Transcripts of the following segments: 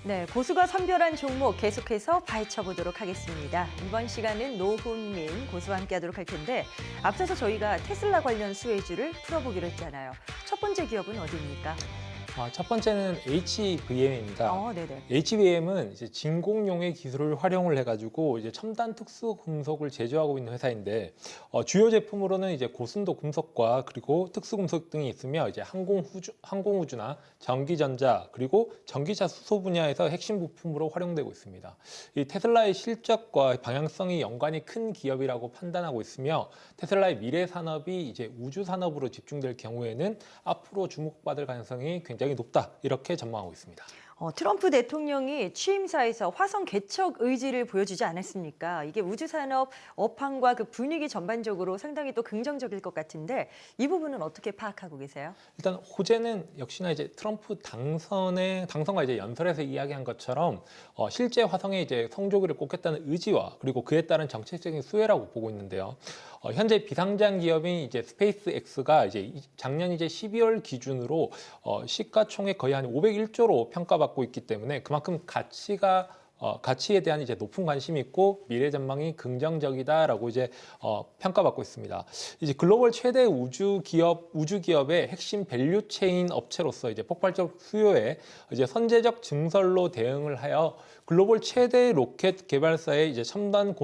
네, 고수가 선별한 종목 계속해서 파헤쳐 보도록 하겠습니다. 이번 시간은 노훈민 고수와 함께하도록 할 텐데 앞서서 저희가 테슬라 관련 수혜주를 풀어보기로 했잖아요. 첫 번째 기업은 어디입니까? 첫 번째는 HVM입니다. 네네. HVM은 이제 진공용의 기술을 활용을 해가지고 이제 첨단 특수 금속을 제조하고 있는 회사인데 주요 제품으로는 이제 고순도 금속과 그리고 특수 금속 등이 있으며 이제 항공우주나 전기전자 그리고 전기차 수소 분야에서 핵심 부품으로 활용되고 있습니다. 이 테슬라의 실적과 방향성이 연관이 큰 기업이라고 판단하고 있으며 테슬라의 미래 산업이 이제 우주 산업으로 집중될 경우에는 앞으로 주목받을 가능성이 굉장히 높다 이렇게 전망하고 있습니다. 트럼프 대통령이 취임사에서 화성 개척 의지를 보여주지 않았습니까? 이게 우주산업 업황과 그 분위기 전반적으로 상당히 또 긍정적일 것 같은데 이 부분은 어떻게 파악하고 계세요? 일단 호재는 역시나 이제 트럼프 당선과 이제 연설에서 이야기한 것처럼 실제 화성에 이제 성조기를 꽂겠다는 의지와 그리고 그에 따른 정책적인 수혜라고 보고 있는데요. 현재 비상장 기업인 이제 스페이스X가 이제 작년 이제 12월 기준으로 시가총액 거의 한 501조로 평가받고 있기 때문에 그만큼 가치에 대한 이제 높은 관심이 있고 미래 전망이 긍정적이다라고 이제 평가받고 있습니다. 이제 글로벌 최대 우주 기업의 핵심 밸류 체인 업체로서 이제 폭발적 수요에 이제 선제적 증설로 대응을 하여 글로벌 최대 로켓 개발사의 이제 첨단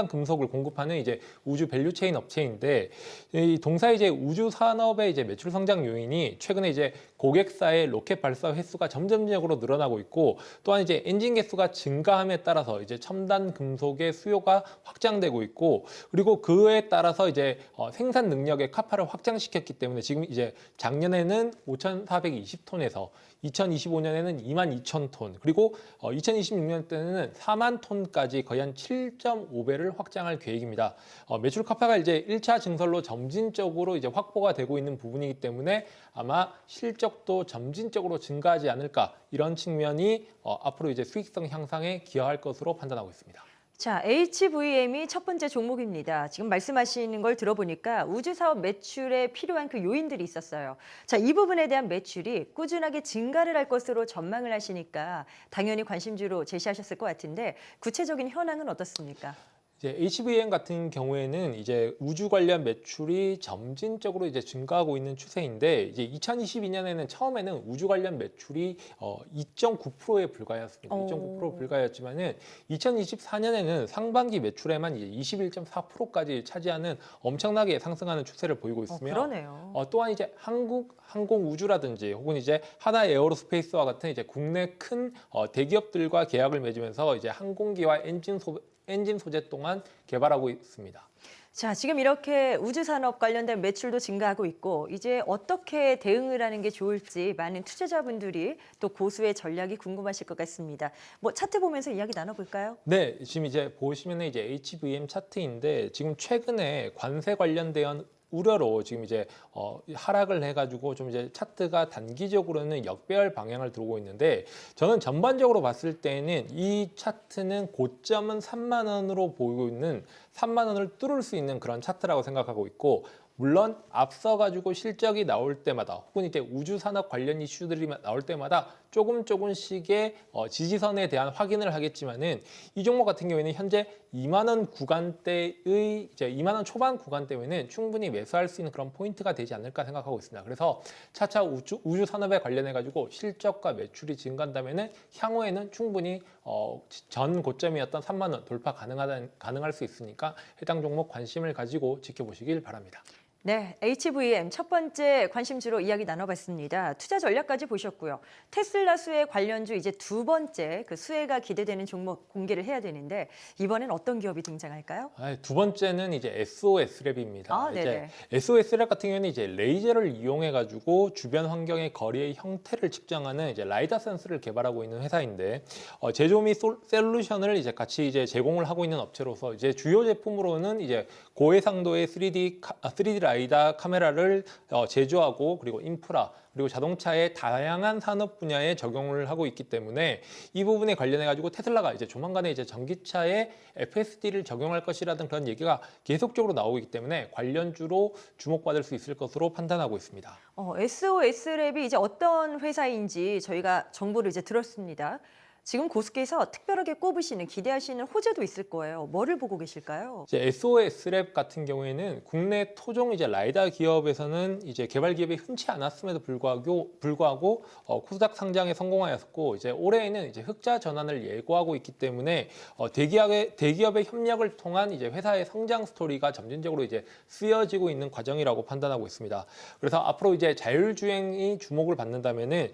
금속을 공급하는 이제 우주 밸류 체인 업체인데 이 동사 이제 우주 산업의 이제 매출 성장 요인이 최근에 이제 고객사의 로켓 발사 횟수가 점점적으로 늘어나고 있고 또한 이제 엔진 개수가 증가함에 따라서 이제 첨단 금속의 수요가 확장되고 있고 그리고 그에 따라서 이제 생산 능력의 카파를 확장시켰기 때문에 지금 이제 작년에는 5,420톤에서 2025년에는 22,000톤 그리고 2026년 때는 4만 톤까지 거의 한 7.5배를 확장할 계획입니다. 매출 카파가 이제 1차 증설로 점진적으로 이제 확보가 되고 있는 부분이기 때문에 아마 실적도 점진적으로 증가하지 않을까 이런 측면이 앞으로 이제 수익성 향상에 기여할 것으로 판단하고 있습니다. 자, HVM이 첫 번째 종목입니다. 지금 말씀하시는 걸 들어보니까 우주 사업 매출에 필요한 그 요인들이 있었어요. 자, 이 부분에 대한 매출이 꾸준하게 증가를 할 것으로 전망을 하시니까 당연히 관심주로 제시하셨을 것 같은데 구체적인 현황은 어떻습니까? 이제 HVM 같은 경우에는 이제 우주 관련 매출이 점진적으로 이제 증가하고 있는 추세인데 이제 2022년에는 처음에는 우주 관련 매출이 2.9%에 불과했습니다. 2.9% 불과했지만은 2024년에는 상반기 매출에만 이제 21.4%까지 차지하는 엄청나게 상승하는 추세를 보이고 있으며 그러네요. 또한 이제 한국 항공우주라든지 혹은 이제 하나 에어로스페이스와 같은 이제 국내 큰 대기업들과 계약을 맺으면서 이제 항공기와 엔진 소재 동안 개발하고 있습니다. 자, 지금 이렇게 우주산업 관련된 매출도 증가하고 있고 이제 어떻게 대응을 하는 게 좋을지 많은 투자자분들이 또 고수의 전략이 궁금하실 것 같습니다. 뭐 차트 보면서 이야기 나눠볼까요? 네, 지금 이제 보시면은 이제 HVM 차트인데 지금 최근에 관세 관련된 우려로 지금 이제 하락을 해가지고 좀 이제 차트가 단기적으로는 역배열 방향을 들고 있는데 저는 전반적으로 봤을 때는 이 차트는 고점은 3만 원으로 보이고 있는 3만 원을 뚫을 수 있는 그런 차트라고 생각하고 있고 물론 앞서가지고 실적이 나올 때마다 혹은 이제 우주산업 관련 이슈들이 나올 때마다 조금씩의 지지선에 대한 확인을 하겠지만은 이 종목 같은 경우에는 현재 2만 원 구간대의 이제 2만 원 초반 구간대에는 충분히 매수할 수 있는 그런 포인트가 되지 않을까 생각하고 있습니다. 그래서 차차 우주 산업에 관련해 가지고 실적과 매출이 증가한다면은 향후에는 충분히 전 고점이었던 3만 원 돌파 가능할 수 있으니까 해당 종목 관심을 가지고 지켜보시길 바랍니다. 네, HVM 첫 번째 관심주로 이야기 나눠봤습니다. 투자 전략까지 보셨고요. 테슬라 수혜 관련주 이제 두 번째 그 수혜가 기대되는 종목 공개를 해야 되는데 이번엔 어떤 기업이 등장할까요? 두 번째는 이제 SOS랩입니다. 네네. 이제 SOS랩 같은 경우에는 이제 레이저를 이용해 가지고 주변 환경의 거리의 형태를 측정하는 이제 라이다 센서를 개발하고 있는 회사인데 제조 및 솔루션을 이제 같이 이제 제공을 하고 있는 업체로서 이제 주요 제품으로는 이제 고해상도의 3D 라이다 카메라를 제조하고 그리고 인프라 그리고 자동차의 다양한 산업 분야에 적용을 하고 있기 때문에 이 부분에 관련해 가지고 테슬라가 이제 조만간에 이제 전기차에 FSD를 적용할 것이라든 그런 얘기가 계속적으로 나오고 있기 때문에 관련주로 주목받을 수 있을 것으로 판단하고 있습니다. SOS랩이 이제 어떤 회사인지 저희가 정보를 이제 들었습니다. 지금 고수께서 특별하게 꼽으시는 기대하시는 호재도 있을 거예요. 뭐를 보고 계실까요? 이제 SOS랩 같은 경우에는 국내 토종 이제 라이다 기업에서는 이제 개발 기업이 흔치 않았음에도 불구하고 코스닥 상장에 성공하였고 이제 올해에는 이제 흑자 전환을 예고하고 있기 때문에 대기업의 협력을 통한 이제 회사의 성장 스토리가 점진적으로 이제 쓰여지고 있는 과정이라고 판단하고 있습니다. 그래서 앞으로 이제 자율주행이 주목을 받는다면은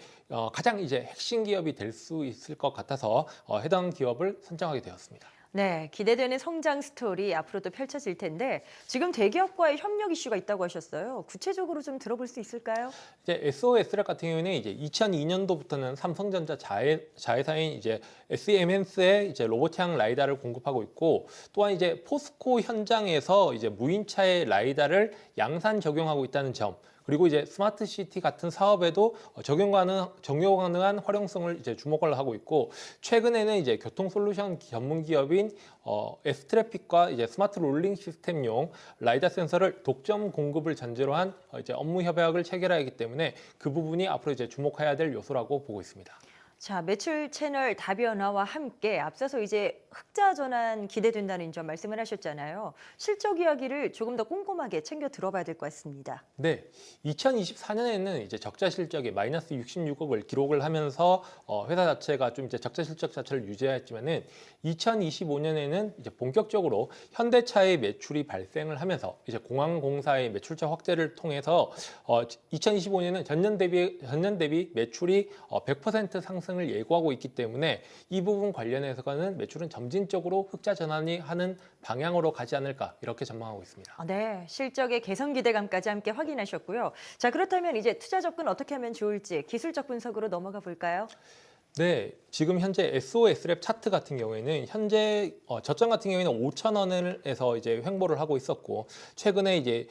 가장 이제 핵심 기업이 될 수 있을 것 같아서 해당 기업을 선정하게 되었습니다. 네, 기대되는 성장 스토리 앞으로도 펼쳐질 텐데 지금 대기업과의 협력 이슈가 있다고 하셨어요. 구체적으로 좀 들어볼 수 있을까요? 이제 SOS랩 같은 경우에는 이제 2002년도부터는 삼성전자 자회사인 이제 SEMS의 이제 로봇형 라이다를 공급하고 있고 또한 이제 포스코 현장에서 이제 무인차의 라이다를 양산 적용하고 있다는 점. 그리고 이제 스마트 시티 같은 사업에도 적용 가능한 활용성을 이제 주목을 하고 있고 최근에는 이제 교통 솔루션 전문 기업인 S트래픽과 이제 스마트 롤링 시스템용 라이다 센서를 독점 공급을 전제로 한 이제 업무 협약을 체결하기 때문에 그 부분이 앞으로 이제 주목해야 될 요소라고 보고 있습니다. 자, 매출 채널 다변화와 함께 앞서서 이제 흑자 전환 기대된다는 점 말씀을 하셨잖아요. 실적 이야기를 조금 더 꼼꼼하게 챙겨 들어봐야 될 것 같습니다. 네, 2024년에는 이제 적자 실적이 마이너스 66억을 기록을 하면서 회사 자체가 좀 이제 적자 실적 자체를 유지했지만은 2025년에는 이제 본격적으로 현대차의 매출이 발생을 하면서 이제 공항공사의 매출처 확대를 통해서 2025년은 전년 대비 매출이 100% 상승을 예고하고 있기 때문에 이 부분 관련해서는 매출은 점진적으로 흑자 전환이 하는 방향으로 가지 않을까 이렇게 전망하고 있습니다. 네, 실적의 개선 기대감까지 함께 확인하셨고요. 자, 그렇다면 이제 투자 접근 어떻게 하면 좋을지 기술적 분석으로 넘어가 볼까요? 네, 지금 현재 SOS랩 차트 같은 경우에는 현재 저점 같은 경우에는 5,000원에서 이제 횡보를 하고 있었고 최근에 이제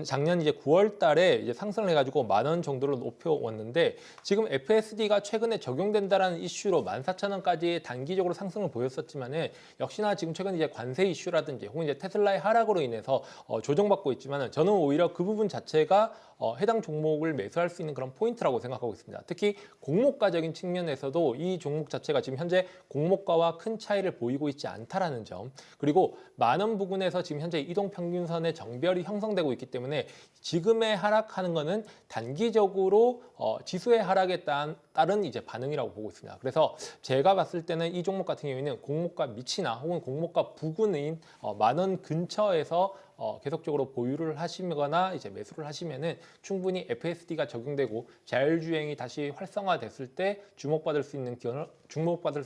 작년 이제 9월 달에 이제 상승을 해가지고 10,000원 정도로 높여왔는데 지금 FSD가 최근에 적용된다라는 이슈로 14,000원까지 단기적으로 상승을 보였었지만은 역시나 지금 최근 이제 관세 이슈라든지 혹은 이제 테슬라의 하락으로 인해서 조정받고 있지만은 저는 오히려 그 부분 자체가 해당 종목을 매수할 수 있는 그런 포인트라고 생각하고 있습니다. 특히 공모가적인 측면에서도 이 종목 자체가 지금 현재 공모가와 큰 차이를 보이고 있지 않다라는 점 그리고 많은 부분에서 지금 현재 이동평균선의 정별이 형성되고 있기 때문에 지금의 하락하는 것은 단기적으로 지수의 하락에 따른 이제 반응이라고 보고 있습니다. 그래서 제가 봤을 때는 이 종목 같은 경우에는 공모가 밑이나 혹은 공모가 부근인 10,000원 근처에서 계속적으로 보유를 하시거나 이제 매수를 하시면은 충분히 FSD가 적용되고 자율주행이 다시 활성화됐을 때 주목받을 수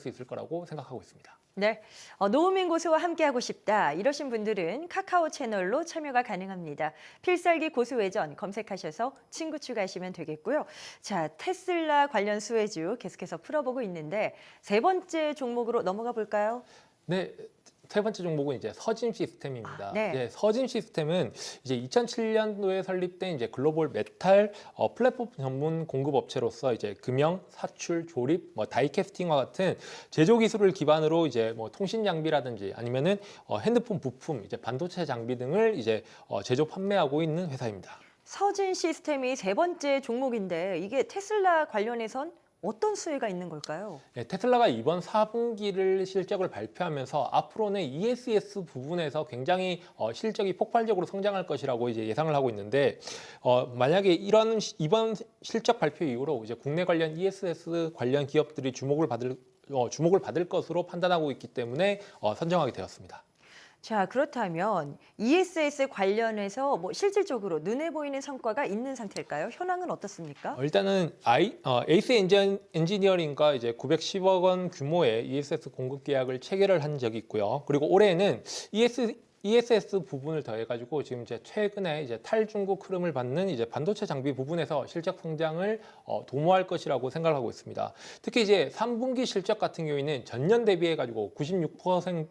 있을 거라고 생각하고 있습니다. 네, 노우민 고수와 함께하고 싶다 이러신 분들은 카카오 채널로 참여가 가능합니다. 필살기 고수외전 검색하셔서 친구 추가하시면 되겠고요. 자, 테슬라 관련 수혜주 계속해서 풀어보고 있는데 세 번째 종목으로 넘어가 볼까요? 네. 세 번째 종목은 이제 서진 시스템입니다. 네. 네, 서진 시스템은 이제 2007년도에 설립된 이제 글로벌 메탈 플랫폼 전문 공급 업체로서 이제 금형, 사출, 조립, 다이캐스팅과 같은 제조 기술을 기반으로 이제 통신 장비라든지 아니면은 핸드폰 부품, 이제 반도체 장비 등을 이제 제조 판매하고 있는 회사입니다. 서진 시스템이 세 번째 종목인데 이게 테슬라 관련해선 어떤 수혜가 있는 걸까요? 네, 테슬라가 이번 4분기를 실적을 발표하면서 앞으로는 ESS 부분에서 굉장히 실적이 폭발적으로 성장할 것이라고 이제 예상을 하고 있는데 만약에 이번 실적 발표 이후로 이제 국내 관련 ESS 관련 기업들이 주목을 받을 것으로 판단하고 있기 때문에 선정하게 되었습니다. 자, 그렇다면 ESS 관련해서 실질적으로 눈에 보이는 성과가 있는 상태일까요? 현황은 어떻습니까? 일단은 에이스 엔지니어링과 이제 910억 원 규모의 ESS 공급 계약을 체결을 한 적이 있고요. 그리고 올해는 ESS 부분을 더해가지고 지금 이제 최근에 이제 탈중국 흐름을 받는 이제 반도체 장비 부분에서 실적 성장을 도모할 것이라고 생각하고 있습니다. 특히 이제 3분기 실적 같은 경우에는 전년 대비해가지고 96%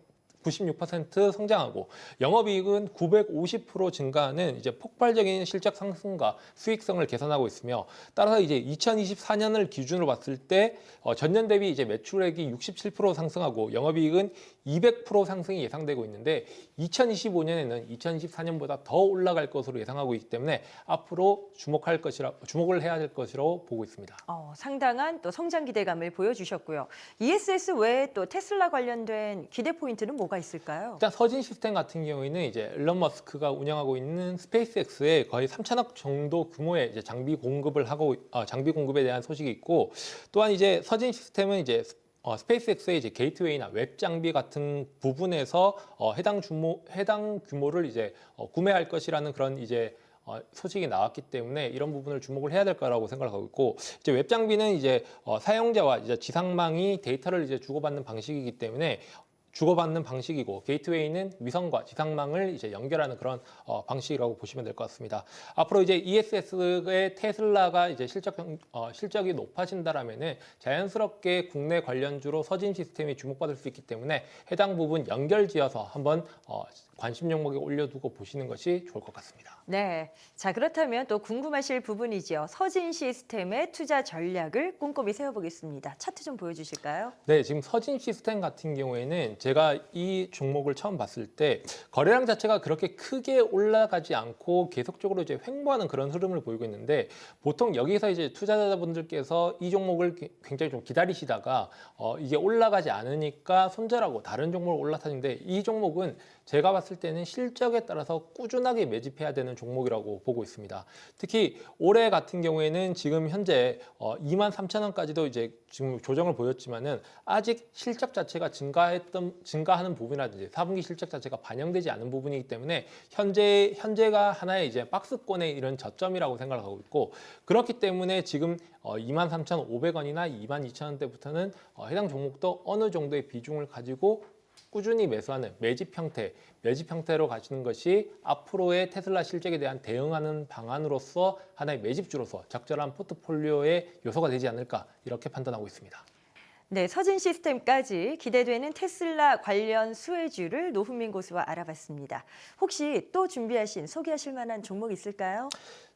96% 성장하고 영업이익은 950% 증가하는 이제 폭발적인 실적 상승과 수익성을 개선하고 있으며 따라서 이제 2024년을 기준으로 봤을 때 전년 대비 이제 매출액이 67% 상승하고 영업이익은 200% 상승이 예상되고 있는데 2025년에는 2024년보다 더 올라갈 것으로 예상하고 있기 때문에 앞으로 주목을 해야 될 것이라고 보고 있습니다. 상당한 또 성장 기대감을 보여주셨고요. ESS 외에 또 테슬라 관련된 기대 포인트는 뭐가 있을까요? 일단 서진 시스템 같은 경우에는 이제 일론 머스크가 운영하고 있는 스페이스X에 거의 3천억 정도 규모의 이제 장비 공급에 대한 소식이 있고 또한 이제 서진 시스템은 이제 스페이스X의 이제 게이트웨이나 웹 장비 같은 부분에서 해당 규모를 이제 구매할 것이라는 그런 이제 소식이 나왔기 때문에 이런 부분을 주목을 해야 될 거라고 생각하고 있고 이제 웹 장비는 이제 사용자와 이제 지상망이 데이터를 이제 주고받는 방식이고 게이트웨이는 위성과 지상망을 이제 연결하는 그런 방식이라고 보시면 될 것 같습니다. 앞으로 이제 ESS의 테슬라가 이제 실적이 높아진다라면은 자연스럽게 국내 관련주로 서진 시스템이 주목받을 수 있기 때문에 해당 부분 연결지어서 한번 관심 종목에 올려두고 보시는 것이 좋을 것 같습니다. 네. 자, 그렇다면 또 궁금하실 부분이죠. 서진 시스템의 투자 전략을 꼼꼼히 세워보겠습니다. 차트 좀 보여주실까요? 네, 지금 서진 시스템 같은 경우에는 제가 이 종목을 처음 봤을 때 거래량 자체가 그렇게 크게 올라가지 않고 계속적으로 이제 횡보하는 그런 흐름을 보이고 있는데 보통 여기서 이제 투자자분들께서 이 종목을 굉장히 좀 기다리시다가 이게 올라가지 않으니까 손절하고 다른 종목을 올라타는데 이 종목은 제가 봤을 때는 실적에 따라서 꾸준하게 매집해야 되는 종목이라고 보고 있습니다. 특히 올해 같은 경우에는 지금 현재 23,000원까지도 이제 지금 조정을 보였지만은 아직 실적 자체가 증가하는 부분이라든지 4분기 실적 자체가 반영되지 않은 부분이기 때문에 현재가 하나의 이제 박스권의 이런 저점이라고 생각을 하고 있고 그렇기 때문에 지금 23,500원이나 22,000원대부터는 해당 종목도 어느 정도의 비중을 가지고 꾸준히 매수하는 매집 형태로 가시는 것이 앞으로의 테슬라 실적에 대한 대응하는 방안으로서 하나의 매집주로서 적절한 포트폴리오의 요소가 되지 않을까 이렇게 판단하고 있습니다. 네, 서진 시스템까지 기대되는 테슬라 관련 수혜주를 노훈민 고수와 알아봤습니다. 혹시 또 소개하실 만한 종목 있을까요?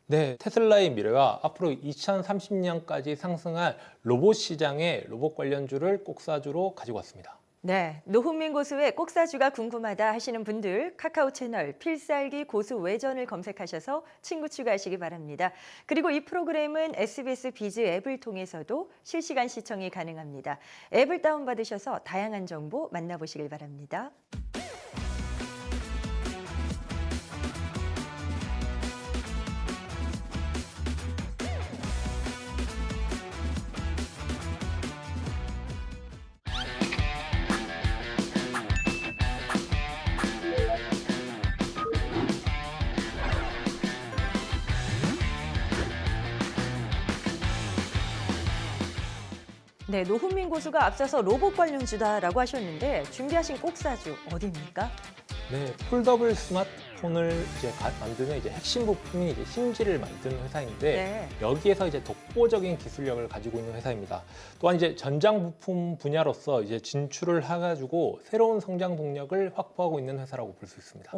네, 테슬라의 미래와 앞으로 2030년까지 상승할 로봇 시장의 로봇 관련주를 꼭사주로 가지고 왔습니다. 네, 노훈민 고수의 꼭사주가 궁금하다 하시는 분들 카카오 채널 필살기 고수 외전을 검색하셔서 친구 추가하시기 바랍니다. 그리고 이 프로그램은 SBS 비즈 앱을 통해서도 실시간 시청이 가능합니다. 앱을 다운받으셔서 다양한 정보 만나보시길 바랍니다. 네, 노훈민 고수가 앞서서 로봇 관련주다라고 하셨는데 준비하신 꼭사주 어디입니까? 네, 폴더블 스마트폰을 이제 만드는 이제 핵심 부품이 이제 힌지를 만드는 회사인데 네. 여기에서 이제 독보적인 기술력을 가지고 있는 회사입니다. 또한 이제 전장 부품 분야로서 이제 진출을 해가지고 새로운 성장 동력을 확보하고 있는 회사라고 볼 수 있습니다.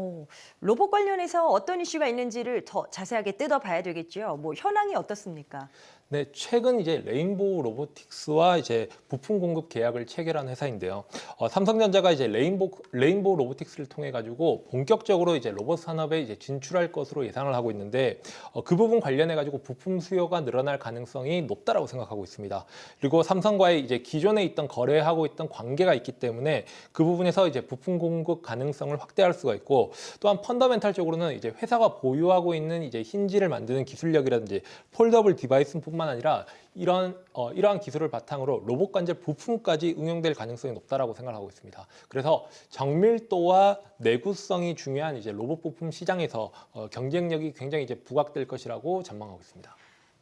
로봇 관련해서 어떤 이슈가 있는지를 더 자세하게 뜯어봐야 되겠죠. 현황이 어떻습니까? 네, 최근 이제 레인보우 로보틱스와 이제 부품 공급 계약을 체결한 회사인데요. 삼성전자가 이제 레인보우 로보틱스를 통해 가지고 본격적으로 이제 로봇 산업에 이제 진출할 것으로 예상을 하고 있는데 그 부분 관련해 가지고 부품 수요가 늘어날 가능성이 높다라고 생각하고 있습니다. 그리고 삼성과의 이제 기존에 있던 거래하고 있던 관계가 있기 때문에 그 부분에서 이제 부품 공급 가능성을 확대할 수가 있고 또한 펀더멘탈적으로는 이제 회사가 보유하고 있는 이제 힌지를 만드는 기술력이라든지 폴더블 디바이스뿐만 아니라 이러한 기술을 바탕으로 로봇 관절 부품까지 응용될 가능성이 높다라고 생각하고 있습니다. 그래서 정밀도와 내구성이 중요한 이제 로봇 부품 시장에서 경쟁력이 굉장히 이제 부각될 것이라고 전망하고 있습니다.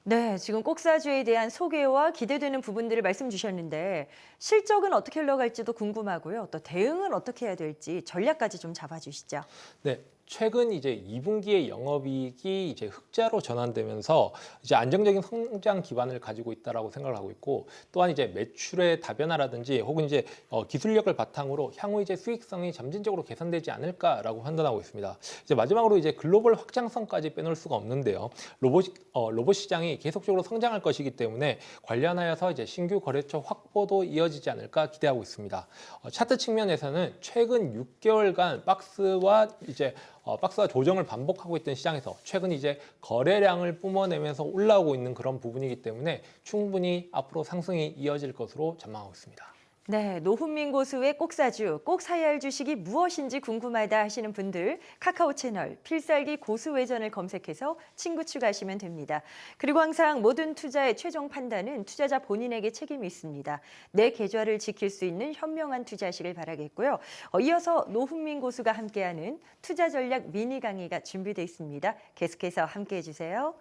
네, 지금 꼭사주에 대한 소개와 기대되는 부분들을 말씀 주셨는데 실적은 어떻게 흘러갈지도 궁금하고요. 또 대응은 어떻게 해야 될지 전략까지 좀 잡아주시죠. 네. 최근 이제 2분기의 영업이익이 이제 흑자로 전환되면서 이제 안정적인 성장 기반을 가지고 있다라고 생각을 하고 있고, 또한 이제 매출의 다변화라든지 혹은 이제 기술력을 바탕으로 향후 이제 수익성이 점진적으로 개선되지 않을까라고 판단하고 있습니다. 이제 마지막으로 이제 글로벌 확장성까지 빼놓을 수가 없는데요. 로봇 시장이 계속적으로 성장할 것이기 때문에 관련하여서 이제 신규 거래처 확보도 이어지지 않을까 기대하고 있습니다. 차트 측면에서는 최근 6개월간 박스와 조정을 반복하고 있던 시장에서 최근 이제 거래량을 뿜어내면서 올라오고 있는 그런 부분이기 때문에 충분히 앞으로 상승이 이어질 것으로 전망하고 있습니다. 네, 노훈민 고수의 꼭사주, 꼭 사야 할 주식이 무엇인지 궁금하다 하시는 분들 카카오 채널 필살기 고수외전을 검색해서 친구 추가하시면 됩니다. 그리고 항상 모든 투자의 최종 판단은 투자자 본인에게 책임이 있습니다. 내 계좌를 지킬 수 있는 현명한 투자하시길 바라겠고요. 이어서 노훈민 고수가 함께하는 투자 전략 미니 강의가 준비되어 있습니다. 계속해서 함께해 주세요.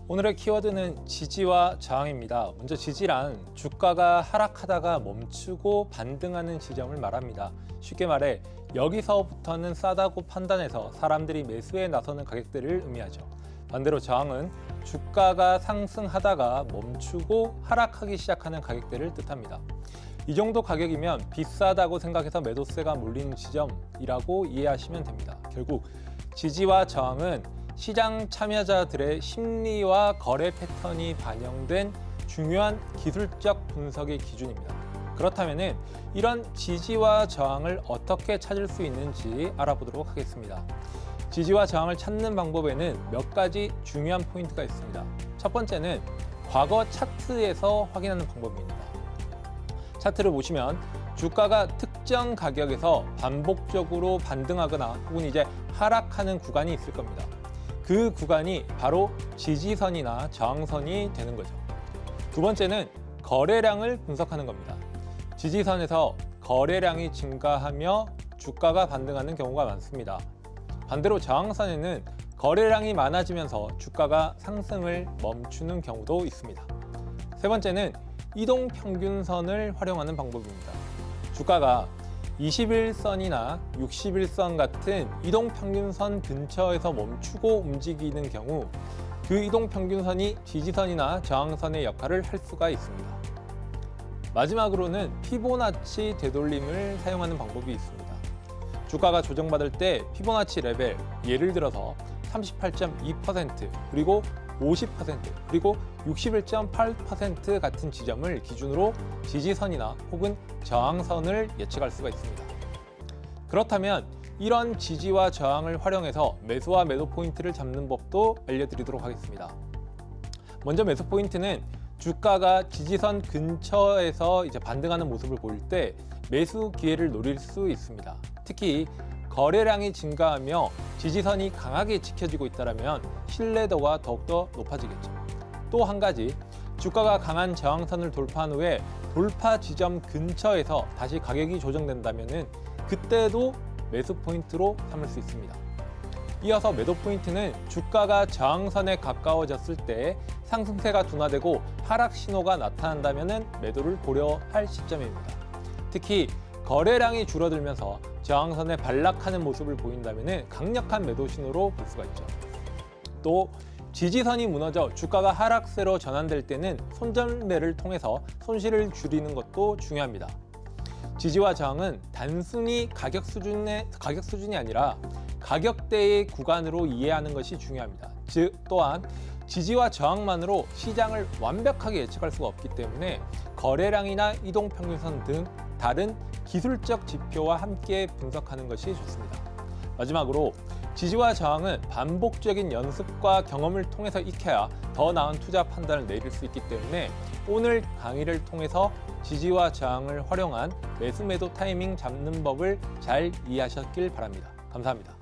오늘의 키워드는 지지와 저항입니다. 먼저 지지란 주가가 하락하다가 멈추고 반등하는 지점을 말합니다. 쉽게 말해 여기서부터는 싸다고 판단해서 사람들이 매수에 나서는 가격대를 의미하죠. 반대로 저항은 주가가 상승하다가 멈추고 하락하기 시작하는 가격대를 뜻합니다. 이 정도 가격이면 비싸다고 생각해서 매도세가 몰리는 지점이라고 이해하시면 됩니다. 결국 지지와 저항은 시장 참여자들의 심리와 거래 패턴이 반영된 중요한 기술적 분석의 기준입니다. 그렇다면 이런 지지와 저항을 어떻게 찾을 수 있는지 알아보도록 하겠습니다. 지지와 저항을 찾는 방법에는 몇 가지 중요한 포인트가 있습니다. 첫 번째는 과거 차트에서 확인하는 방법입니다. 차트를 보시면 주가가 특정 가격에서 반복적으로 반등하거나 혹은 이제 하락하는 구간이 있을 겁니다. 그 구간이 바로 지지선이나 저항선이 되는 거죠. 두 번째는 거래량을 분석하는 겁니다. 지지선에서 거래량이 증가하며 주가가 반등하는 경우가 많습니다. 반대로 저항선에는 거래량이 많아지면서 주가가 상승을 멈추는 경우도 있습니다. 세 번째는 이동평균선을 활용하는 방법입니다. 주가가 21선이나 61선 같은 이동평균선 근처에서 멈추고 움직이는 경우 그 이동평균선이 지지선이나 저항선의 역할을 할 수가 있습니다. 마지막으로는 피보나치 되돌림을 사용하는 방법이 있습니다. 주가가 조정받을 때 피보나치 레벨, 예를 들어서 38.2% 그리고 50% 그리고 61.8% 같은 지점을 기준으로 지지선이나 혹은 저항선을 예측할 수가 있습니다. 그렇다면 이런 지지와 저항을 활용해서 매수와 매도 포인트를 잡는 법도 알려드리도록 하겠습니다. 먼저 매수 포인트는 주가가 지지선 근처에서 반등하는 모습을 보일 때 매수 기회를 노릴 수 있습니다. 특히 거래량이 증가하며 지지선이 강하게 지켜지고 있다면 신뢰도가 더욱더 높아지겠죠. 또 한 가지, 주가가 강한 저항선을 돌파한 후에 돌파 지점 근처에서 다시 가격이 조정된다면 그때도 매수 포인트로 삼을 수 있습니다. 이어서 매도 포인트는 주가가 저항선에 가까워졌을 때 상승세가 둔화되고 하락 신호가 나타난다면 매도를 고려할 시점입니다. 특히 거래량이 줄어들면서 저항선에 반락하는 모습을 보인다면 강력한 매도 신호로 볼 수가 있죠. 또 지지선이 무너져 주가가 하락세로 전환될 때는 손절매를 통해서 손실을 줄이는 것도 중요합니다. 지지와 저항은 단순히 가격 수준이 아니라 가격대의 구간으로 이해하는 것이 중요합니다. 즉 또한 지지와 저항만으로 시장을 완벽하게 예측할 수가 없기 때문에 거래량이나 이동평균선 등 다른 기술적 지표와 함께 분석하는 것이 좋습니다. 마지막으로 지지와 저항은 반복적인 연습과 경험을 통해서 익혀야 더 나은 투자 판단을 내릴 수 있기 때문에 오늘 강의를 통해서 지지와 저항을 활용한 매수 매도 타이밍 잡는 법을 잘 이해하셨길 바랍니다. 감사합니다.